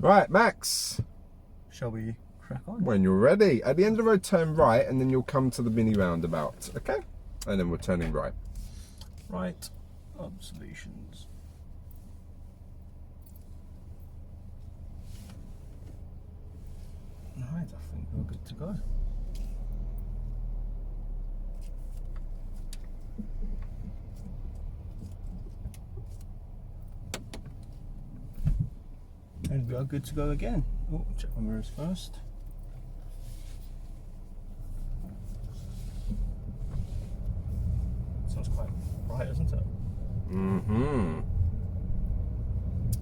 Right, Max. Shall we crack on? When you're ready. At the end of the road, turn right, and then you'll come to the mini roundabout. Okay? And then we're turning right. Right. Observations. Right, I think we're good to go. And we are good to go again. Oh, check my mirrors first. Sounds quite bright, isn't it? Mm-hmm.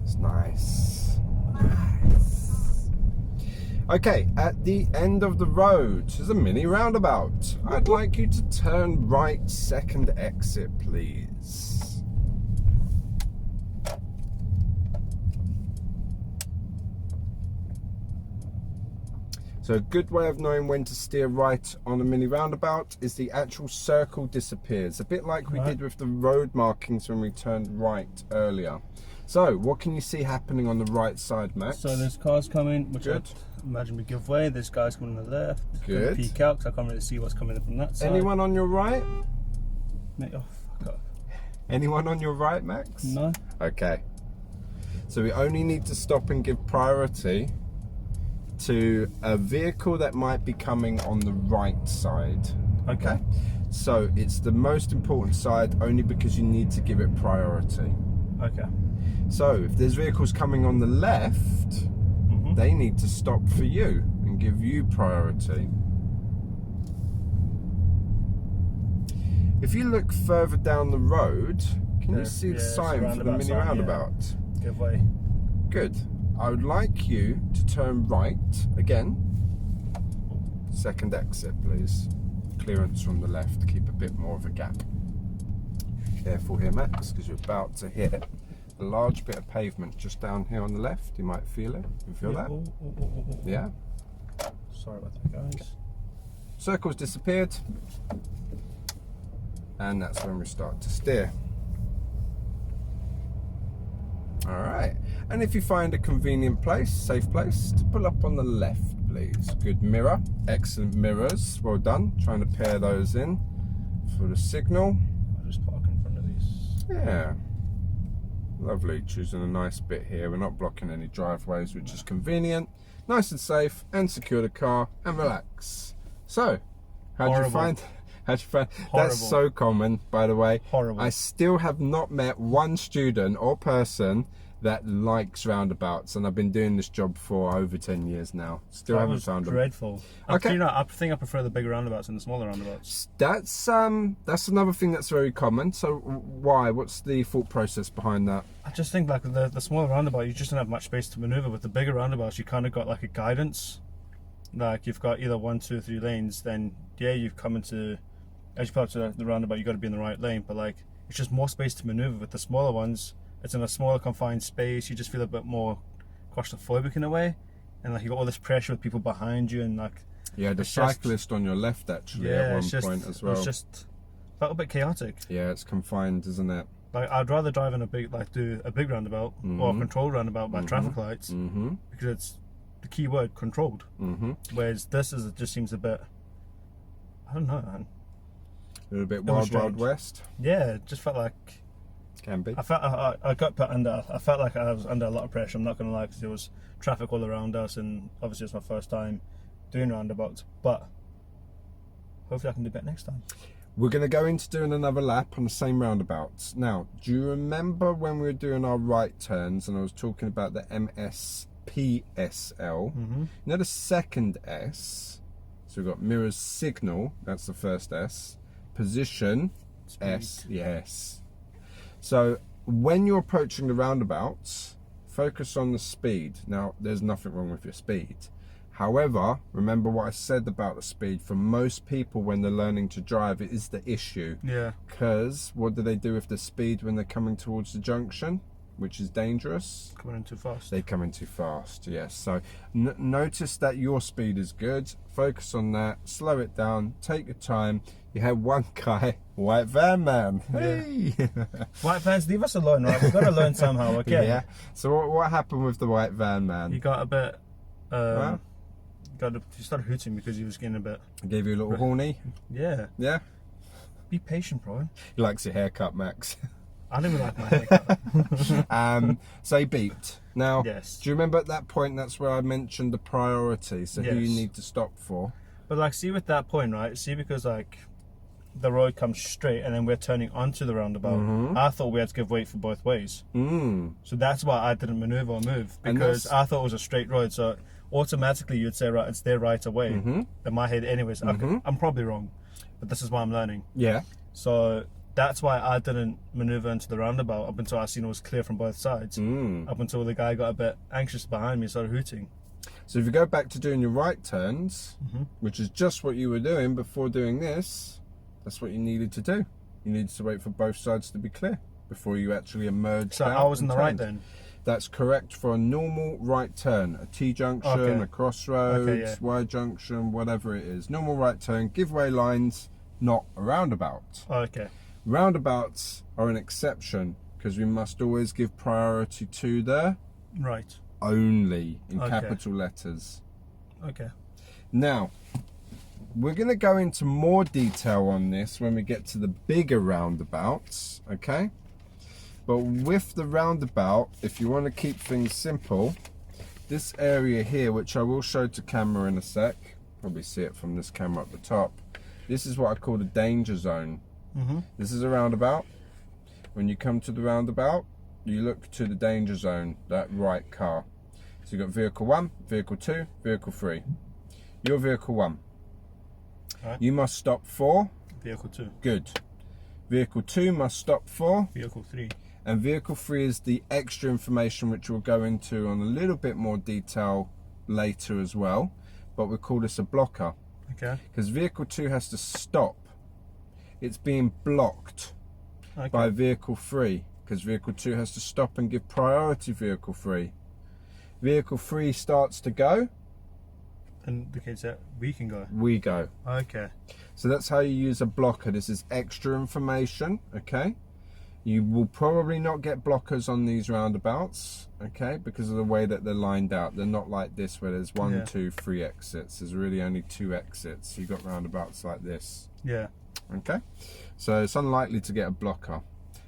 It's nice. Okay, at the end of the road, there's a mini roundabout. I'd like you to turn right, second exit, please. So a good way of knowing when to steer right on a mini roundabout is the actual circle disappears. A bit like we did with the road markings when we turned right earlier. So what can you see happening on the right side, Max? So there's cars coming, which Good. I imagine we give way. There's guys coming on the left. Good. Peek out because I can't really see what's coming up on that side. Anyone on your right? Oh, fuck off. Anyone on your right, Max? No. Okay. So we only need to stop and give priority to a vehicle that might be coming on the right side. Okay. So it's the most important side only because you need to give it priority. Okay. So if there's vehicles coming on the left, they need to stop for you and give you priority. If you look further down the road, can you see the sign for the mini roundabout? Yeah. Give way. Good. I would like you to turn right again. Second exit, please. Clearance from the left. Keep a bit more of a gap. Careful here, Max, because you're about to hit a large bit of pavement just down here on the left. You might feel it. You feel that? Yeah. Sorry about that, guys. Circle's disappeared. And that's when we start to steer. Alright, and if you find a convenient place, safe place, to pull up on the left, please. Good mirror, excellent mirrors, well done. Trying to pair those in for the signal. I'll just park in front of these. Yeah, lovely. Choosing a nice bit here. We're not blocking any driveways, which is convenient. Nice and safe, and secure the car, and relax. So, how'd you find... Horrible. That's so common, by the way. Horrible. I still have not met one student or person that likes roundabouts, and I've been doing this job for over 10 years now. Still haven't found them. Dreadful. Okay. You know, I think I prefer the bigger roundabouts than the smaller roundabouts. That's another thing that's very common. So why? What's the thought process behind that? I just think like the smaller roundabout, you just don't have much space to maneuver. With the bigger roundabouts, you kind of got like a guidance. Like you've got either 1, 2, or 3 lanes. Then yeah, you've come into, as you pull up to the roundabout, you've got to be in the right lane. But like, it's just more space to maneuver. With the smaller ones, it's in a smaller confined space. You just feel a bit more claustrophobic in a way, and like you got all this pressure with people behind you, and like the cyclist on your left actually at one point as well. It's just felt a bit chaotic. Yeah, it's confined, isn't it? Like I'd rather drive in a big, like do a big roundabout or a controlled roundabout by traffic lights because it's the key word, controlled. Whereas this just seems a bit, I don't know, man. A little bit wild west. Yeah, it just felt like. Can be. I felt I got put under. I felt like I was under a lot of pressure. I'm not gonna lie, because there was traffic all around us, and obviously it's my first time doing roundabouts. But hopefully I can do better next time. We're going to go into doing another lap on the same roundabouts. Now, do you remember when we were doing our right turns and I was talking about the MSPSL? You know the second S. So we've got mirrors, signal. That's the first S. Position. Speed. S. Yes. So when you're approaching the roundabouts, focus on the speed. Now, there's nothing wrong with your speed. However, remember what I said about the speed. For most people, when they're learning to drive, it is the issue. Yeah. Because what do they do with the speed when they're coming towards the junction? which is dangerous. Coming in too fast. They come in too fast, yes. So notice that your speed is good. Focus on that. Slow it down. Take your time. You had one guy, white van man. Hey. White vans, leave us alone, right? We've got to learn somehow, okay? Yeah. So what happened with the white van man? He got a bit. Huh? He started hooting because he was getting a bit. Gave you a little horny. Yeah. Yeah. Be patient, bro. He likes your haircut, Max. I don't even like my haircut. So he beeped. Now, Yes. do you remember at that point, that's where I mentioned the priority, so who you Yes. need to stop for? But like, see with that point, right? See, because like the road comes straight and then we're turning onto the roundabout. I thought we had to give way for both ways. So that's why I didn't maneuver or move, because I thought it was a straight road. So automatically you'd say, right, it's there right away. In my head, anyways. I'm probably wrong, but this is why I'm learning. Yeah. So that's why I didn't maneuver into the roundabout up until I seen it was clear from both sides. Up until the guy got a bit anxious behind me, started hooting. So if you go back to doing your right turns, which is just what you were doing before doing this, that's what you needed to do. You needed to wait for both sides to be clear before you actually emerged. So I was in the right then? That's correct for a normal right turn, a T-junction, a crossroads, Y-junction, whatever it is. Normal right turn, giveaway lines, not a roundabout. Okay. Roundabouts are an exception because we must always give priority to the Right. only in capital letters. Okay. Now, we're going to go into more detail on this when we get to the bigger roundabouts, okay? But with the roundabout, if you want to keep things simple, this area here, which I will show to camera in a sec, probably see it from this camera at the top, this is what I call the danger zone. This is a roundabout. When you come to the roundabout, you look to the danger zone, that right car. So you've got vehicle 1, vehicle 2, vehicle 3. You're vehicle 1. Right. You must stop for? Vehicle 2. Good. Vehicle 2 must stop for? Vehicle 3. And vehicle 3 is the extra information which we'll go into on a little bit more detail later as well. But we call this a blocker. Okay. Because vehicle 2 has to stop. It's being blocked by vehicle 3. Because vehicle 2 has to stop and give priority vehicle 3. Vehicle 3 starts to go. And the kids that we can go. We go. Okay. So that's how you use a blocker. This is extra information, okay? You will probably not get blockers on these roundabouts, okay? Because of the way that they're lined out. They're not like this where there's 1, 2, 3 exits. There's really only 2 exits. You've got roundabouts like this. Yeah. Okay? So it's unlikely to get a blocker.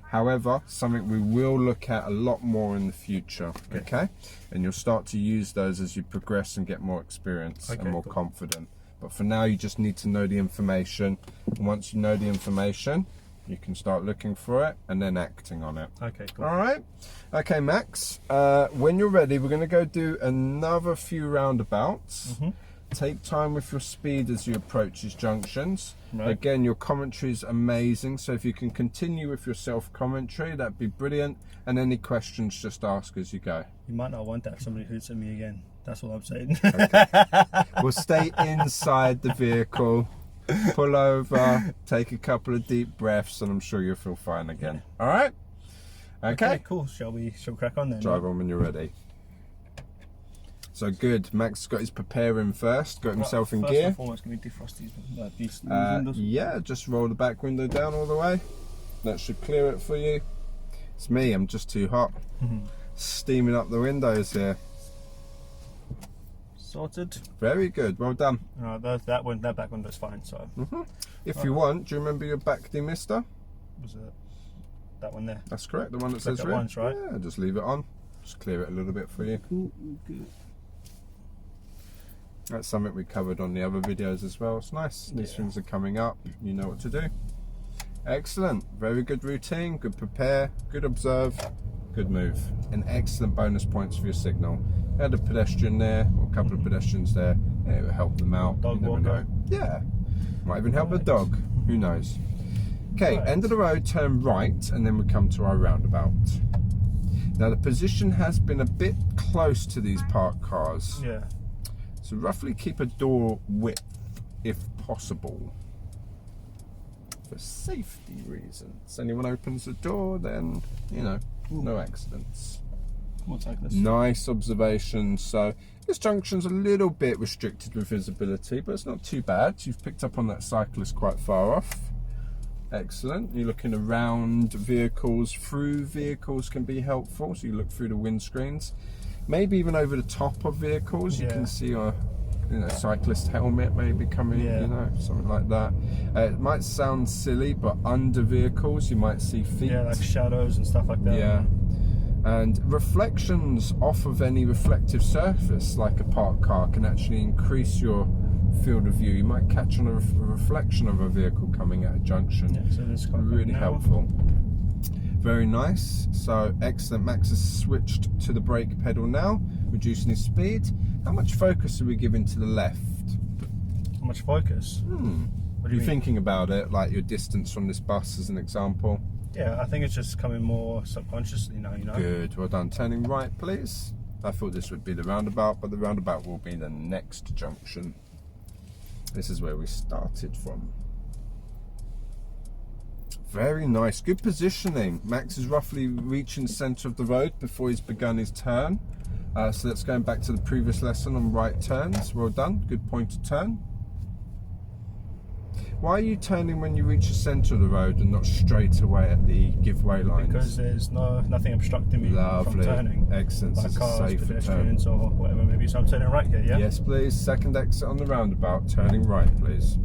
However, something we will look at a lot more in the future, okay? And you'll start to use those as you progress and get more experience and more confident. But for now, you just need to know the information. And once you know the information, you can start looking for it and then acting on it. Okay, cool. All right? Okay, Max, when you're ready, we're going to go do another few roundabouts. Take time with your speed as you approach these junctions. Again, your commentary is amazing, so if you can continue with your self-commentary, that'd be brilliant. And any questions, just ask as you go. You might not want that if somebody hoots at me again. That's what I'm saying. We'll stay inside the vehicle, pull over, take a couple of deep breaths, and I'm sure you'll feel fine again. All right? Okay, cool. Shall we crack on then? Drive on when you're ready. So good. Max got his preparing first, got himself in gear. First and foremost, can we defrost these windows? Yeah, just roll the back window down all the way. That should clear it for you. It's me, I'm just too hot. Steaming up the windows here. Sorted. Very good, well done. That back window's fine. So. If you want, do you remember your back demister? Was it that one there? That's correct, the one that says it rear. once, right? Yeah, just leave it on. Just clear it a little bit for you. Cool, good. That's something we covered on the other videos as well. It's nice. These things are coming up. You know what to do. Excellent. Very good routine. Good prepare. Good observe. Good move. And excellent bonus points for your signal. Had a pedestrian there, or a couple of pedestrians there. Yeah, it will help them out. Dog you never walker. know. Yeah. Might even help a dog. Who knows? Okay, end of the road, turn right, and then we come to our roundabout. Now the position has been a bit close to these parked cars. Yeah. So roughly keep a door width if possible. For safety reasons. Anyone opens the door, then, you know, No accidents. More cyclists. Nice observation. So this junction's a little bit restricted with visibility, but it's not too bad. You've picked up on that cyclist quite far off. Excellent. You're looking around vehicles, through vehicles can be helpful. So you look through the windscreens, maybe even over the top of vehicles. You can see a cyclist helmet maybe coming, something like that. It might sound silly, but under vehicles you might see feet. Yeah, like shadows and stuff like that. Yeah. And reflections off of any reflective surface, like a parked car, can actually increase your field of view. You might catch on a reflection of a vehicle coming at a junction. Yeah, so this really helpful. Very nice. So excellent. Max has switched to the brake pedal now, reducing his speed. How much focus are we giving to the left? How much focus? What are you thinking about it? Like your distance from this bus as an example? Yeah, I think it's just coming more subconsciously now, Good, well done. Turning right, please. I thought this would be the roundabout, but the roundabout will be the next junction. This is where we started from. Very nice, good positioning. Max is roughly reaching the centre of the road before he's begun his turn. So let's go back to the previous lesson on right turns. Well done, good pointed turn. Why are you turning when you reach the centre of the road and not straight away at the giveaway lines? Because there's nothing obstructing me from turning. Excellent. Like It's cars, a safer pedestrians, turn. or whatever. Maybe so I'm turning right here. Yeah. Yes, please. Second exit on the roundabout. Turning right, please.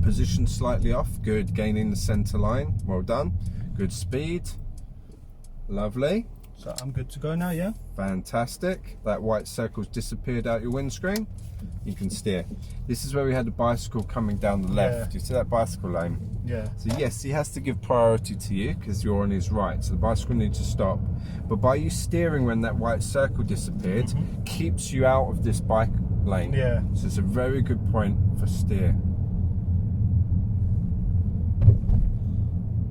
Position slightly off. Good. Gaining the centre line. Well done. Good speed. Lovely. So I'm good to go now. Yeah. Fantastic. That white circle's disappeared out your windscreen. You can steer. This is where we had the bicycle coming down the left. You see that bicycle lane? Yeah. So yes, he has to give priority to you because you're on his right. So the bicycle needs to stop. But by you steering when that white circle disappeared, keeps you out of this bike lane. Yeah. So it's a very good point for steer.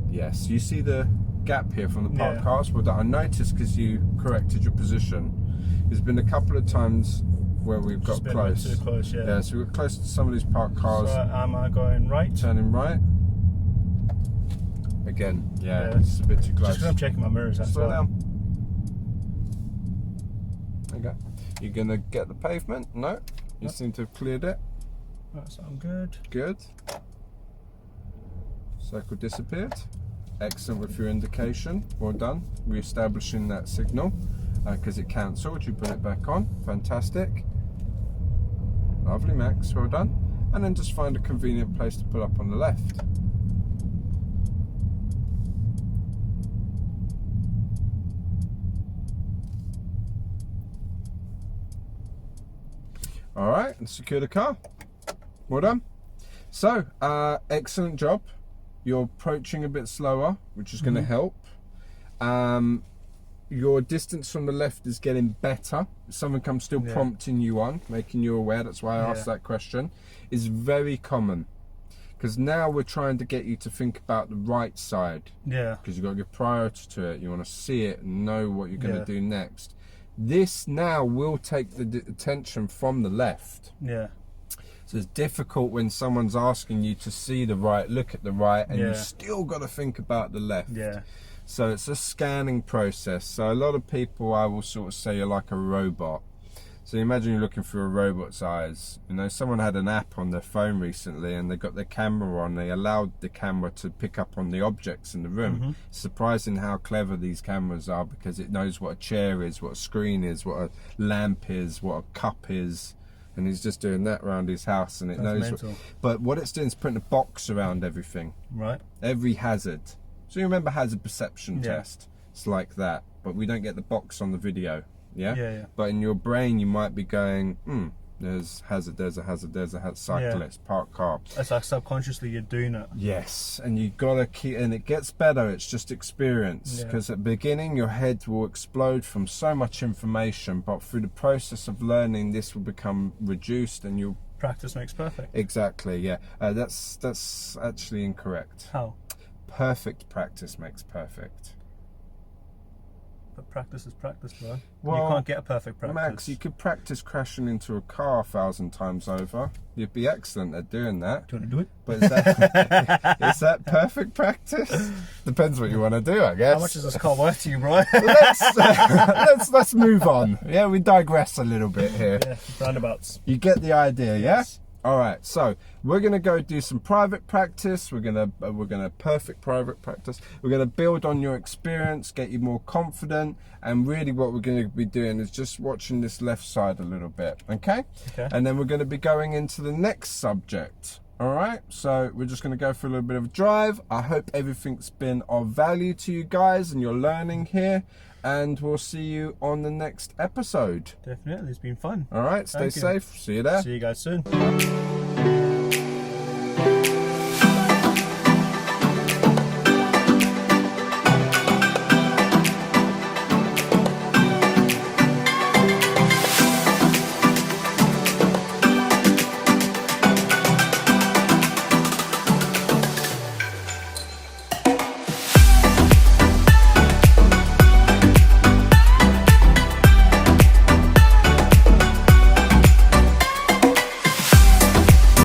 Yes, you see the gap here from the parked cars? Well, that I noticed because you corrected your position. There's been a couple of times where we've got close. Too close, yeah. Yeah, so we're close to some of these parked cars. So am I going right? Turning right. Again, yeah, it's a bit too close. Just because I'm checking my mirrors, that's Slow all. down. Okay. You're going to get the pavement? No. You seem to have cleared it. That sounds good. Good. Circle disappeared. Excellent with your indication. Well done. Re-establishing that signal because it cancelled. You put it back on. Fantastic. Lovely, Max. Well done. And then just find a convenient place to pull up on the left. All right, and secure the car. Well done. So, excellent job. You're approaching a bit slower, which is going to help. Your distance from the left is getting better. Something I'm still prompting you on, making you aware. That's why I asked that question. Is very common. Because now we're trying to get you to think about the right side. Yeah. Because you've got to give priority to it. You want to see it and know what you're going to do next. This now will take the attention from the left. Yeah. So it's difficult when someone's asking you to see the right, look at the right, and you've still got to think about the left. Yeah. So it's a scanning process. So a lot of people, I will sort of say, you're like a robot. So imagine you're looking through a robot's eyes. You know, someone had an app on their phone recently and they got their camera on. They allowed the camera to pick up on the objects in the room. It's surprising how clever these cameras are because it knows what a chair is, what a screen is, what a lamp is, what a cup is. And he's just doing that around his house and it knows. But what it's doing is putting a box around everything. Right. Every hazard. So you remember hazard perception test? It's like that. But we don't get the box on the video. Yeah? But in your brain you might be going, there's hazard, there's a hazard, there's a cyclist, parked car. It's like subconsciously you're doing it. Yes, and you gotta keep, and it gets better, it's just experience. Because at the beginning your head will explode from so much information, but through the process of learning this will become reduced and you'll... Practice makes perfect. Exactly, yeah. That's actually incorrect. How? Perfect practice makes perfect. But practice is practice, bro. Well, you can't get a perfect practice. Max, you could practice crashing into a car 1,000 times over. You'd be excellent at doing that. Do you want to do it? But is that, is that perfect practice? Depends what you want to do, I guess. How much is this car worth to you, bro? let's move on. Yeah, we digress a little bit here. Yeah, roundabouts. You get the idea, yeah? Yes. All right, so we're gonna go do some private practice. We're gonna perfect private practice. We're gonna build on your experience, get you more confident, and really what we're gonna be doing is just watching this left side a little bit, okay? Okay. And then we're gonna be going into the next subject. All right, so we're just gonna go for a little bit of a drive. I hope everything's been of value to you guys and you're learning here. And we'll see you on the next episode. Definitely, it's been fun. All right, stay Thank you. safe. See you there. See you guys soon.